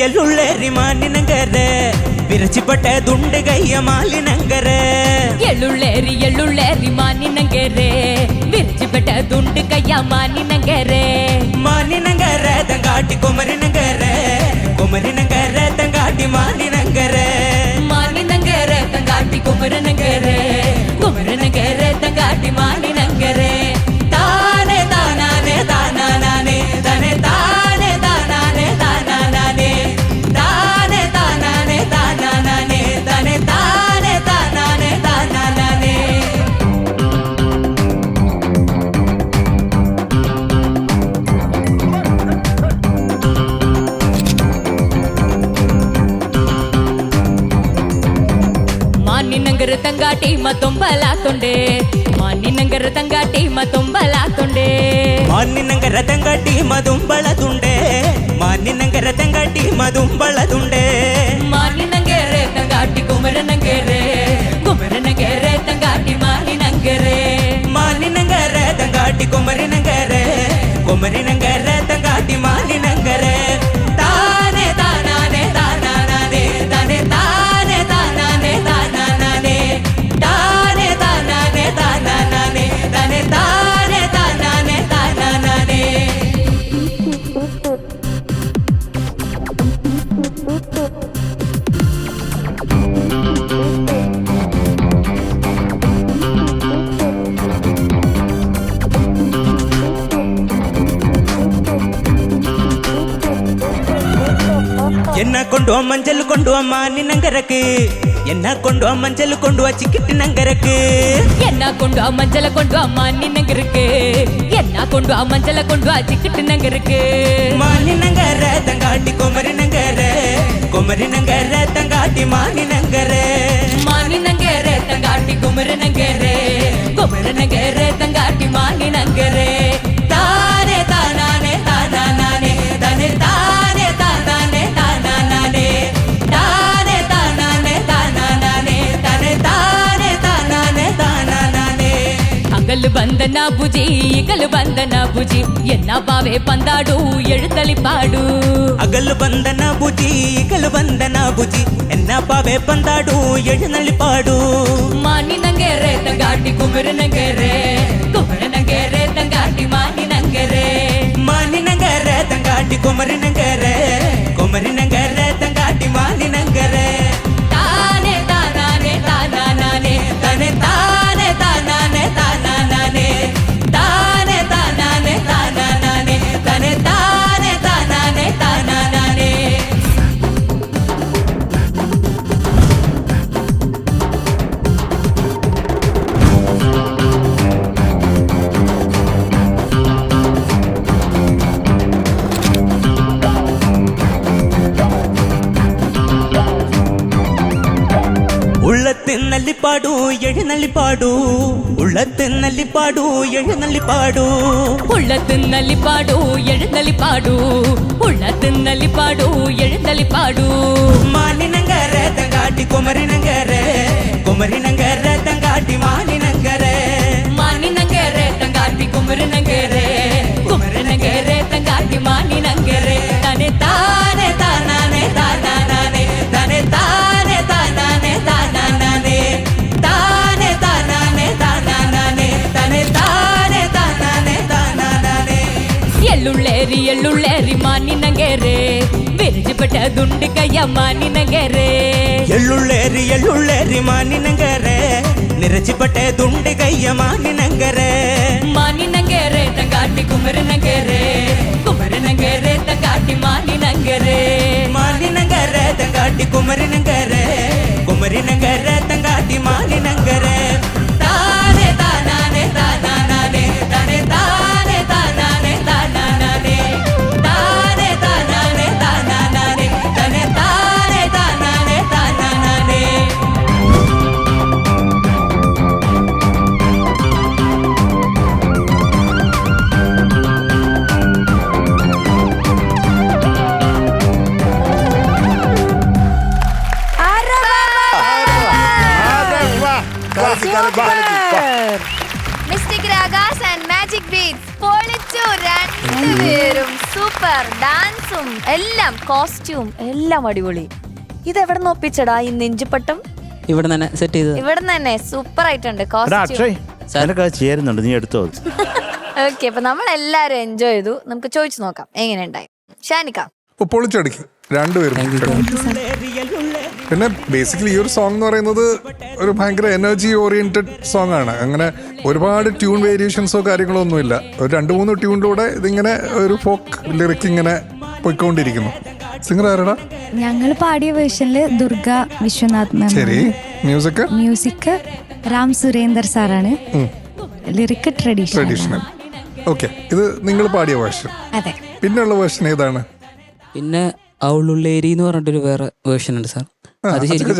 ಎಳ್ಳುಳ್ಳೇರಿ ಮಾನಿನಂಗರೆ ವಿರಚಿಪಟ್ಟ ದುಂಡಗಯ್ಯ ಮಾಲಿನಂಗರೆ ಎಳ್ಳುಳ್ಳೇರಿ ಮಾನಿನಂಗರೆ ವಿರಚಿಪಟ್ಟ ದುಂಡಗಯ್ಯ ಮಾನಿನಂಗರೆ ಮಾನಿನಂಗರೆ ತಂಗಾಟಿ ಕೊಮರಿನಂಗರೆ ಕೊಮರಿನಂಗರೆ ತಂಗಾಟಿ ಮಾನಿನಂಗರೆ ಮಾನಿನಂಗರೆ ತಂಗಾಟಿ ಕೊಮರಿನಂಗರೆ ಕೊಮರಿನಂಗರೆ ತಂಗಾಟಿ ಮಾನಿನಂಗರೆ ತಾನೆ ತಾನಾನೆ ತಾನಾನೆ ತನೆ ತಾನೆ ತಾನಾನೆ ತಾನಾನೆ ತಾನೆ ತಾನಾನೆ ತಾನಾನೆ ತನೆ ತಾನೆ ತಾನಾನೆ ತಾನಾನೆ ಮಾನಿನಂಗರ ತಂಗಾಟಿ ಮತ್ತೊಂಬಲಾತೊಂಡೆ ಮಾನಿನಂಗರ ತಂಗಾಟಿ ಮತ್ತೊಂಬಲಾತೊಂಡೆ ಮಾನಿನಂಗರ ತಂಗಾಟಿ ಮದುಂಬಳದುಂಡೆ ಮಾನಿನಂಗರ ತಂಗಾಟಿ ಮದುಂಬಳದುಂಡೆ ಮಾನಿನಂಗರೆ ತಂಗಾಟಿ ಕುಮರನಂಗರೆ ಕುಮರನಂಗರೆ ತಂಗಾಟಿ ಮಾನಿನಂಗರೆ ಮಾನಿನಂಗರೆ ತಂಗಾಟಿ ಕೊಮರಿನಂಗರೆ ಕೊಮರಿನಂಗರೆ ತಂಗಾಟಿ ಮಾನಿನಂಗರೆ ತಾನೆ ತಾನಾನೆ ತಾನಾನೆ ತನೆ ತಾನೆ ತಾನಾನೆ ತಾನಾನೆ ತಾನೆ ತಾನಾನೆ ತಾನಾನೆ ತನೆ ತಾನೆ ತಾನಾನೆ ತಾನಾನೆ என்ன கொண்டு மஞ்சள் கொண்டு மானினங்கருக்கு என்ன கொண்டு மஞ்சள் கொண்டு சிக்கிட்டு நங்கருக்கு என்ன கொண்டு மஞ்சள கொண்டு மானினங்கருக்கு என்ன கொண்டு மஞ்சள கொண்டு சிக்கிட்டு நங்கருக்கு மானினங்கர தங்காட்டி கொமரினங்கர கொமரினங்கர தங்காட்டி மானினங்கர மானினங்கre தங்காட்டி குமரனங்கre குமரனங்கre தங்காட்டி மானினங்கre தானே தானானே தானானே தனே தானே தானானே தானானே தானே தானானே தானானே தனே தானே தானானே தானானே அங்கல் பந்தன புஜி இகல் பந்தன புஜி என்ன பாவே பந்தாடு எழுத்தலி பாடு அகல் பந்தன புஜி இகல் பந்தன புஜி என்ன பாவே பந்தாடு எழுநலி பாடு மானினங்கre தங்காட்டி குமரனங்கre குமரனங்கre தங்காட்டி மானினங்கre மானினங்கர தங்காட்டி கொமரினங்கர கொமரினங்கர தங்காட்டி மானினங்கர தானே தானானே தானானே தனே தானே தானானே தானானே தானே தானானே தானானே தனே தானே தானானே தானானே உள்ளத்திನಲ್ಲಿ ಪಾಡು ಎಳೆನಲ್ಲಿ ಪಾಡು உள்ளத்திನಲ್ಲಿ ಪಾಡು ಎಳೆನಲ್ಲಿ ಪಾಡು உள்ளத்திನಲ್ಲಿ ಪಾಡು ಎಳೆನಲ್ಲಿ ಪಾಡು உள்ளத்திನಲ್ಲಿ ಪಾಡು ಎಳೆನಲ್ಲಿ ಪಾಡು ಮಾನಿನಂಗರ ತಂಗಾಟಿ ಕೊಮರಿನಂಗರ ಕೊಮರಿನಂಗರ ತಂಗಾಟಿ ಮಾನಿನಂಗರ ಮಾನಿನಂಗರೆ ತಂಗಾಟಿ ಕುಮರನಂಗರೆ ಕುಮರನಂಗರೆ ತಂಗಾಟಿ ಮಾನಿನಂಗರೆ ತನೆ ತಾನೆ ತಾನಾನೆ ತಾನಾನೆ ತನೆ ತಾನೆ ತಾನಾನೆ ತಾನಾನೆ ತಾನೆ ತಾನಾನೆ ತಾನಾನೆ ತನೆ ತಾನೆ ತಾನಾನೆ ತಾನಾನೆ ಎಳ್ಳುಳ್ಳೇರಿ ಮಾನಿನಂಗರೆ ವಿರಜಿಪಟ್ಟ ದುಂಡಿಕಯ್ಯ ಮಾನಿನಂಗರೆ ಎಳ್ಳುಳ್ಳೇರಿ ಮಾನಿನಂಗರ ನಿರಚಿಪಟ್ಟೆ ದುಂಡಿಗಯ್ಯ ಮಾನಿನಂಗರ ಮಾನಿನಂಗರೆ ತಂಗಾಟಿ ಕುಮರನಂಗರೆ ಕುಮರನಂಗರೆ ತಂಗಾಟಿ ಮಾನಿನಂಗರೆ ಮಾನಿನಂಗರ ತಂಗಾಟಿ ಕುಮರಿನಂಗರ ಕುಮರಿನಂಗರ ತಂಗಾಟಿ ಮಾನಿನಂಗರ ತಾನೆ ತಾನಾನೆ ತಾನಾನೆ ತನೆ ತಾನೆ ತಾನಾನೆ ತಾನಾನೆ ತಾನೆ ತಾನಾನೆ ತಾನಾನೆ ತನೆ ತಾನೆ ತಾನಾನೆ ತಾನಾನೆ Mystic Ragas and Magic Beats പൊളിച്ചു രണ്ടുപേരും സൂപ്പർ സൂപ്പർ. ഡാൻസും എല്ലാം, കോസ്റ്റ്യൂം എല്ലാം അടിപൊളി. ഇതെവിടെ നിന്ന് ഒപ്പിച്ചടാ ഈ നെഞ്ചുപട്ടം? ഇവിടെ തന്നെ സെറ്റ് ചെയ്തത്. ഇവിടെ തന്നെ സൂപ്പർ ആയിട്ടുണ്ട് കോസ്റ്റ്യൂം. ചേരുന്നുണ്ട്, നീ എടുത്തോ. ഓക്കെ, അപ്പൊ നമ്മൾ എല്ലാരും എൻജോയ് ചെയ്തു. നമുക്ക് ചോദിച്ചു നോക്കാം എങ്ങനെയുണ്ടായി. ഷാനിക്ക പൊളിച്ചടുക്കി രണ്ടുപേരും. പിന്നെ ബേസിക്കലി ഈ ഒരു സോങ് എന്ന് പറയുന്നത് ഒരു ഭയങ്കര എനർജി ഓറിയന്റഡ് സോങ് ആണ്. അങ്ങനെ ഒരുപാട് ട്യൂൺ വേരിയേഷൻസോ കാര്യങ്ങളോ ഒന്നുമില്ല. ഒരു 2-3 ട്യൂണിലൂടെ ഇതിങ്ങനെ ഒരു ഫോക്ക് ലിറിക് ഇങ്ങനെ പോയിക്കൊണ്ടിരിക്കുന്നു. സിംഗർ ആരടാ? ഞങ്ങൾ പാടിയ വേർഷനില് ദുർഗ വിശ്വനാഥ് മാം. ശരി. മ്യൂസിക് രാം സുരേന്ദർ സാറാണ്. Lyric traditional. ഓക്കെ, ഇത് നിങ്ങൾ പാടിയ വേർഷൻ. അതെ. പിന്നെയുള്ള വേർഷൻ ഏതാണ്? പിന്നെ ഔളുള്ളേരി എന്ന് പറഞ്ഞിട്ടൊരു വേറെ വേർഷൻ ഉണ്ട് സാർ. അത് ശരിക്കും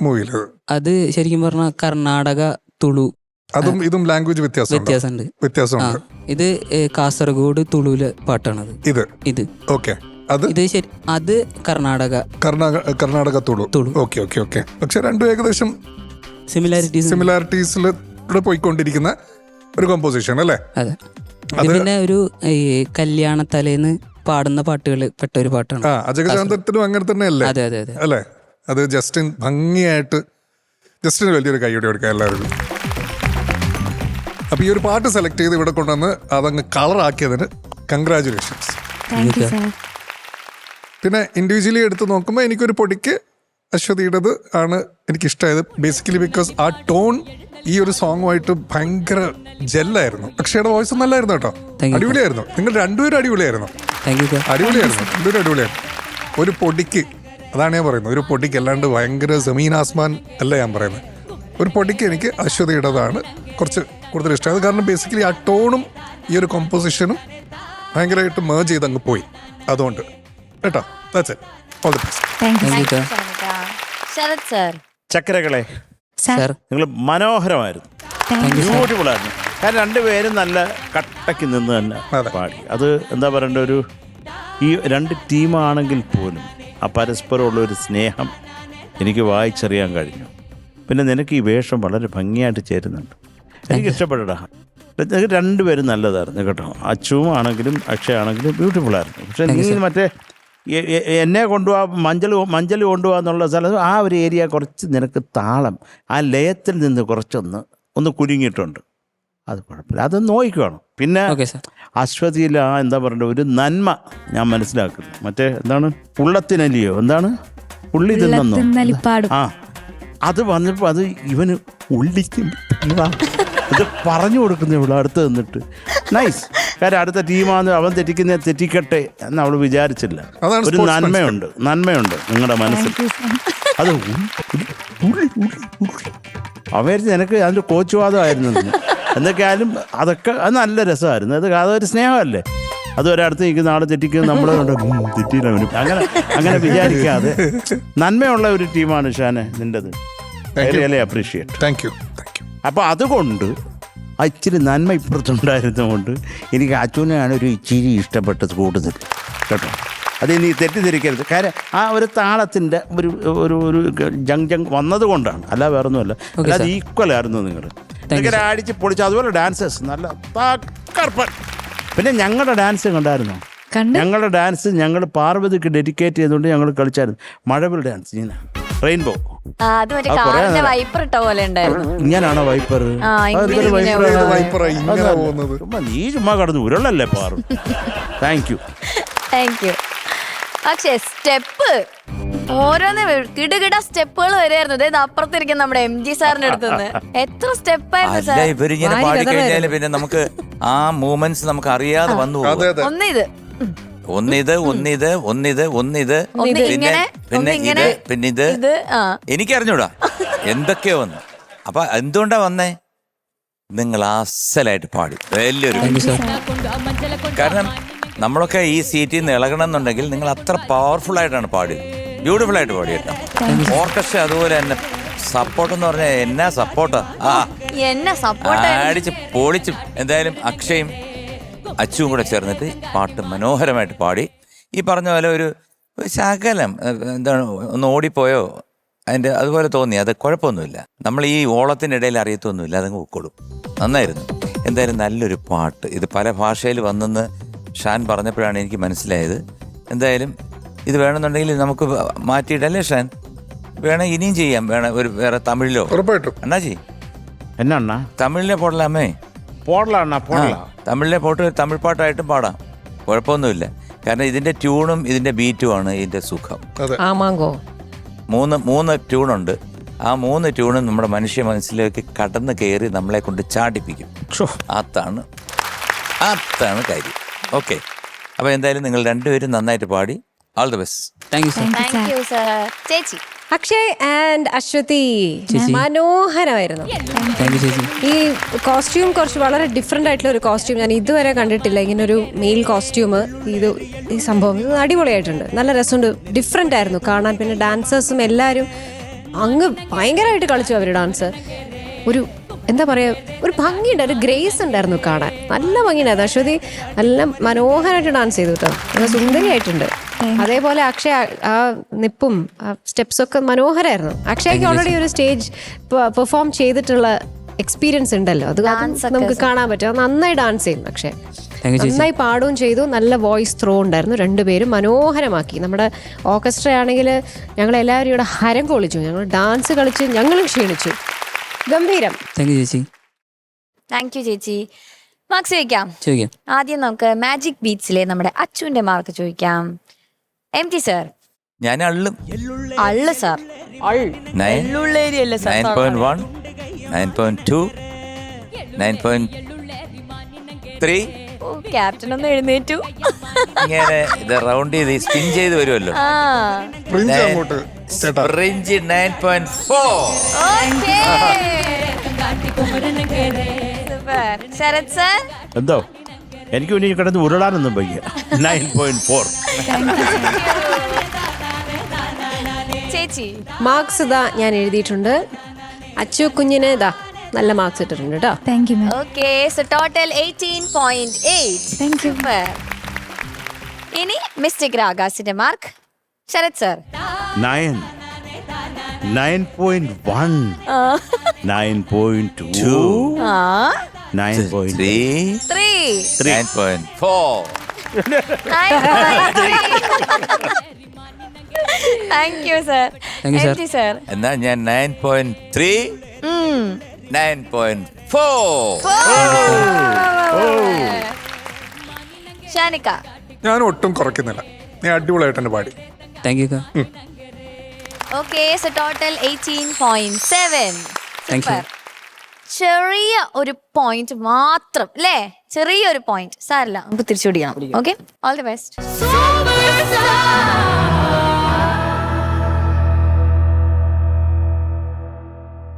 മൂവിയില് അത് ശരിക്കും പറഞ്ഞ കർണാടക തുളു. അതും ഇതും ലാംഗ്വേജ് വ്യത്യാസമുണ്ട്. ഇത് കാസർഗോഡ് തുളുവിലെ പാട്ടാണത്. ഇത് ഓക്കെ. ഇത് ശരി, അത് കർണാടക തുളു. ഓക്കെ. പക്ഷെ രണ്ടും ഏകദേശം സിമിലാരിറ്റീസിലൂടെ പോയിക്കൊണ്ടിരിക്കുന്ന ഒരു കമ്പോസിഷൻ അല്ലേ? അതെ. പിന്നെ ഒരു കല്യാണ തലേന്ന് പാടുന്ന പാട്ടുകൾ പെട്ട ഒരു പാട്ടാണ്. അജഗജാന്തരത്തിലും അങ്ങനെ തന്നെ അല്ലേ? അതെ അല്ലേ? അത് ജസ്റ്റിൻ ഭംഗിയായിട്ട്, ജസ്റ്റിന് വലിയൊരു കൈയ്യോടെ കൊടുക്കാം എല്ലാവരും. അപ്പൊ ഈ ഒരു പാട്ട് സെലക്ട് ചെയ്ത് ഇവിടെ കൊണ്ടുവന്ന് അതങ്ങ് കളറാക്കിയതിന് കൺഗ്രാജുലേഷൻസ്. പിന്നെ ഇൻഡിവിജ്വലി എടുത്ത് നോക്കുമ്പോൾ എനിക്കൊരു പൊടിക്ക് അശ്വതിയുടേത് ആണ് എനിക്കിഷ്ടമായത്. ബേസിക്കലി ബിക്കോസ് ആ ടോൺ ഈ ഒരു സോങ്ങുമായിട്ട് ഭയങ്കര ജെല്ലായിരുന്നു. അക്ഷയുടെ വോയിസ് നല്ലായിരുന്നു കേട്ടോ, അടിപൊളിയായിരുന്നു. നിങ്ങൾ രണ്ടുപേരും അടിപൊളിയായിരുന്നു. രണ്ടുപേരും അടിപൊളിയായിരുന്നു. ഒരു പൊടിക്ക്, അതാണ് ഞാൻ പറയുന്നത്, ഒരു പൊടിക്ക്, അല്ലാണ്ട് ഭയങ്കര സമീൻ ആസ്മാൻ അല്ല ഞാൻ പറയുന്നത്. ഒരു പൊടിക്ക് എനിക്ക് അശ്വതിയുടേതാണ് കുറച്ച് കൂടുതൽ ഇഷ്ടമായത്. കാരണം ബേസിക്കലി ആ ടോണും ഈ ഒരു കോമ്പോസിഷനും ഭയങ്കരമായിട്ട് മേർജ് ചെയ്ത് അങ്ങ് പോയി. അതുകൊണ്ട് കേട്ടോ, that's it. All the best. Sharath sir. ചക്കരകളെ സാർ, നിങ്ങൾ മനോഹരമായിരുന്നു, ബ്യൂട്ടിഫുൾ ആയിരുന്നു. കാരണം രണ്ടുപേരും നല്ല കട്ടയ്ക്ക് നിന്ന് തന്നെ പാടി. അത് എന്താ പറയണ്ട, ഒരു ഈ രണ്ട് ടീമാണെങ്കിൽ പോലും ആ പരസ്പരമുള്ള ഒരു സ്നേഹം എനിക്ക് വായിച്ചറിയാൻ കഴിഞ്ഞു. പിന്നെ നിനക്ക് ഈ വേഷം വളരെ ഭംഗിയായിട്ട് ചേരുന്നുണ്ട്, എനിക്ക് ഇഷ്ടപ്പെടടാ. നിങ്ങൾക്ക് രണ്ടുപേരും നല്ലതായിരുന്നു കേട്ടോ. അച്ചുവും ആണെങ്കിലും അക്ഷയ ആണെങ്കിലും ബ്യൂട്ടിഫുൾ ആയിരുന്നു. പക്ഷെ നീ മറ്റേ എന്നെ മഞ്ചൽ കൊണ്ടുപോകാന്നുള്ള സ്ഥലത്ത് ആ ഒരു ഏരിയ കുറച്ച് നിനക്ക് താളം, ആ ലയത്തിൽ നിന്ന് കുറച്ചൊന്ന് കുരുങ്ങിയിട്ടുണ്ട്. അത് കുഴപ്പമില്ല, അതൊന്ന് നോക്കിക്കണം. പിന്നെ അശ്വതിയിൽ ആ എന്താ പറയണ്ട ഒരു നന്മ ഞാൻ മനസ്സിലാക്കുന്നു. മറ്റേ എന്താണ്, ഉള്ളത്തിനലിയോ എന്താണ്, ഉള്ളി തിന്നോ, ആ അത് വന്നപ്പോൾ അത് ഇവന് ഉള്ളിക്കും ഇത് പറഞ്ഞു കൊടുക്കുന്നു ഇവിടെ അടുത്ത് നിന്നിട്ട്. നൈസ്. കാര്യം അടുത്ത ടീമാന്ന് അവൻ തെറ്റിക്കട്ടെ എന്ന് അവൾ വിചാരിച്ചില്ല. ഒരു നന്മയുണ്ട് നിങ്ങളുടെ മനസ്സിൽ. അത് അവര് നിനക്ക് അതിൻ്റെ കോച്ചുവാദമായിരുന്നു. എന്തൊക്കെയായാലും അതൊക്കെ അത് നല്ല രസമായിരുന്നു. അതൊരു സ്നേഹമല്ലേ. അത് ഒരടുത്ത് നിൽക്കുന്ന ആളെ തെറ്റിക്കുന്നത് നമ്മളെ തെറ്റിയില്ല. അങ്ങനെ വിചാരിക്കാതെ നന്മയുള്ള ഒരു ടീമാണ് ഷാനെ നിൻ്റെത്. Really appreciate. Thank you. അപ്പോൾ അതുകൊണ്ട് ഇച്ചിരി നന്മ ഇപ്പുറത്തുണ്ടായിരുന്നതുകൊണ്ട് എനിക്ക് അച്ഛനെയാണ് ഒരു ഇച്ചിരി ഇഷ്ടപ്പെട്ടത് കൂടുതൽ കേട്ടോ. അത് നീ തെറ്റിദ്ധരിക്കരുത്. കാര്യം ആ ഒരു താളത്തിൻ്റെ ഒരു ജങ് വന്നത് കൊണ്ടാണ്, അല്ല വേറൊന്നുമല്ല. അല്ലാതെ ഈക്വലായിരുന്നു നിങ്ങൾ. ഭയങ്കര അടിച്ച് പൊളിച്ച്. അതുപോലെ ഡാൻസേഴ്സ് നല്ല തകർപ്പൻ. പിന്നെ ഞങ്ങളുടെ ഡാൻസ് കണ്ടായിരുന്നോ? ഞങ്ങളുടെ ഡാൻസ് ഞങ്ങൾ പാർവതിക്ക് ഡെഡിക്കേറ്റ് ചെയ്തുകൊണ്ട് ഞങ്ങൾ കളിച്ചായിരുന്നു. മഴവിൽ ഡാൻസ്, റെയിൻബോ. ഇങ്ങനാണോ വൈപ്പർ? നീ ചുമ്മാ കടന്നു ഉരുളല്ലേ പാറു. Thank you. പക്ഷേ സ്റ്റെപ്പ് ഓരോന്ന് കിടുകിട സ്റ്റെപ്പുകൾ വരെയായിരുന്നു. അപ്പുറത്തിരിക്കുന്ന നമ്മുടെ MG സാറിന്റെ അടുത്തുനിന്ന് എത്ര സ്റ്റെപ്പായിരുന്നു. ഇവരിങ്ങനെ പാടിക്കഴിഞ്ഞാല് പിന്നെ നമുക്ക് ആ മൂവ്മെന്റ്സ് നമുക്ക് അറിയാതെ വന്നു. ഒന്നിത് പിന്നെ ഇത് എനിക്കറിഞ്ഞൂടാ എന്തൊക്കെയോ വന്നു. അപ്പൊ എന്തുകൊണ്ടാ വന്നേ? നിങ്ങൾ അസലായിട്ട് പാടി വലിയൊരു. കാരണം നമ്മളൊക്കെ ഈ സീറ്റിൽ നിന്ന് ഇളകണം എന്നുണ്ടെങ്കിൽ നിങ്ങൾ അത്ര പവർഫുൾ ആയിട്ടാണ് പാടിയത്, ബ്യൂട്ടിഫുൾ ആയിട്ട് പാടിയത്. ഓർക്കസ്ട്ര അതുപോലെ തന്നെ സപ്പോർട്ട് എന്ന് പറഞ്ഞാൽ എന്നാ സപ്പോർട്ടാ, അടിച്ച് പൊളിച്ച്. എന്തായാലും അക്ഷയും അച്ചുവും കൂടെ ചേർന്നിട്ട് പാട്ട് മനോഹരമായിട്ട് പാടി. ഈ പറഞ്ഞ പോലെ ഒരു ശകലം എന്താണ് ഒന്ന് ഓടിപ്പോയോ അതിൻ്റെ അതുപോലെ തോന്നി. അത് കുഴപ്പമൊന്നുമില്ല, നമ്മൾ ഈ ഓളത്തിനിടയിൽ അറിയത്തൊന്നുമില്ല, അതങ്ങ് ഉൾക്കൊള്ളും. നന്നായിരുന്നു. എന്തായാലും നല്ലൊരു പാട്ട്. ഇത് പല ഭാഷയിൽ വന്നെന്ന് ഷാൻ പറഞ്ഞപ്പോഴാണ് എനിക്ക് മനസ്സിലായത്. എന്തായാലും ഇത് വേണമെന്നുണ്ടെങ്കിൽ നമുക്ക് മാറ്റിയിട്ടല്ലേ ഷാൻ? വേണം ഇനിയും ചെയ്യാം. ഒരു വേറെ തമിഴിലോ ഉറപ്പായിട്ടും അണ്ണാജി എന്നാ അണ്ണാ തമിഴിലെ പോടലാമേ. പോടലാ അണ്ണാ പോടല. തമിഴിലെ തമിഴ് പാട്ടായിട്ടും പാടാം, കുഴപ്പമൊന്നുമില്ല. കാരണം ഇതിന്റെ ട്യൂണും ഇതിന്റെ ബീറ്റുമാണ് ഇതിന്റെ സുഖം. ആമാങ്കോ 3 ട്യൂണുണ്ട്. ആ 3 ട്യൂണും നമ്മുടെ മനുഷ്യ മനസ്സിലേക്ക് കടന്ന് കയറി നമ്മളെ കൊണ്ട് ചാടിപ്പിക്കും. അതാണ് കാര്യം. ഓക്കെ, അപ്പൊ എന്തായാലും നിങ്ങൾ രണ്ടുപേരും നന്നായിട്ട് പാടി. All the best. Thank you sir. Thank you sir. ചേച്ചി അക്ഷയ് ആൻഡ് അശ്വതി മനോഹരമായിരുന്നു. താങ്ക് യു ചേച്ചി. ഈ കോസ്റ്റ്യൂം കുറച്ച് വളരെ ഡിഫറെൻ്റ് ആയിട്ടുള്ള ഒരു കോസ്റ്റ്യൂം ഞാൻ ഇതുവരെ കണ്ടിട്ടില്ല. ഇങ്ങനെ ഒരു മെയിൽ കോസ്റ്റ്യൂം, ഈ സംഭവം ഇത് അടിപൊളിയായിട്ടുണ്ട്. നല്ല രസമുണ്ട്, ഡിഫറെൻ്റ് ആയിരുന്നു കാണാൻ. പിന്നെ ഡാൻസേഴ്സും എല്ലാവരും അങ്ങ് ഭയങ്കരമായിട്ട് കളിച്ചു അവർ ഡാൻസ്. ഒരു എന്താ പറയുക, ഒരു ഭംഗിയുണ്ട്, ഒരു ഗ്രേസ് ഉണ്ടായിരുന്നു കാണാൻ. നല്ല ഭംഗിയുണ്ടായിരുന്നു. അശ്വതി നല്ല മനോഹരമായിട്ട് ഡാൻസ് ചെയ്തു കേട്ടോ, നല്ല സുന്ദരിയായിട്ടുണ്ട്. അതേപോലെ അക്ഷയ് ആ നിപ്പും ആ സ്റ്റെപ്സൊക്കെ മനോഹരമായിരുന്നു. അക്ഷയ്ക്ക് ഓൾറെഡി ഒരു സ്റ്റേജ് പെർഫോം ചെയ്തിട്ടുള്ള എക്സ്പീരിയൻസ് ഉണ്ടല്ലോ, അത് നമുക്ക് കാണാൻ പറ്റും. നന്നായി ഡാൻസ് ചെയ്യും അക്ഷയ്, നന്നായി പാടുകയും ചെയ്തു. നല്ല വോയിസ് ത്രോ ഉണ്ടായിരുന്നു. രണ്ടുപേരും മനോഹരമാക്കി. നമ്മുടെ ഓർക്കസ്ട്ര ആണെങ്കിൽ ഞങ്ങളെല്ലാവരും ഇവിടെ ഹരം കൊള്ളിച്ചു. ഞങ്ങൾ ഡാൻസ് കളിച്ച് ഞങ്ങളും ക്ഷീണിച്ചു. ഗംഭീരം. താങ്ക് യു ചേച്ചി. താങ്ക് യു ചേച്ചി. മാർക്സ് ചോദിക്കാം. ആദ്യം നമുക്ക് മാജിക് ബീറ്റ്സിലെ നമ്മുടെ അച്ചുവിന്റെ മാർക്ക് ചോദിക്കാം. M T sir. ഞാൻ അള്ളും. അള്ളു സാർ. 9.1 9.2 9.3. ക്യാപ്റ്റൻ ഒന്ന് എഴുന്നേറ്റു. ഇങ്ങനെ ഇത് റൗണ്ട് ചെയ്ത് സ്പിൻ ചെയ്ത് വരുമല്ലോ. റേഞ്ച് 9.4. ശരത് സർ. എന്തോ എനിക്ക് ഇനി കിടന്ന് ഉരുളാനൊന്നും വയ്യ. 9.4. ചേച്ചി. മാർക്സ് ഇതാ ഞാൻ എഴുതിയിട്ടുണ്ട്. അച്ചു കുഞ്ഞിന് ഇതാ നല്ല മാർക്സ് ഇട്ടിട്ടുണ്ട് കേട്ടോ. Thank you ma'am. Okay, so total 18.8. Thank you. ഇനി മിസ്റ്റേക്ക് ആകാശിന്റെ mark. Sharath sir. 9. 9.1. 9.2. 9.3. 9.4. Thank you sir. Sir എന്നാ ഞാൻ 9.3. 9.4. ഷാനിക്ക. ഞാൻ ഒട്ടും കുറയ്ക്കുന്നില്ല, നീ അടിപൊളിയായിട്ട് തന്നെ പാടി. Thank you. Okay, so total 18.7. Thank you. ചെറിയ ഒരു പോയിന്റ് മാത്രം അല്ലേ, ചെറിയൊരു പോയിന്റ് സാരല്ല, നമുക്ക് തിരിച്ചു പിടിക്കണം. Okay, all the best.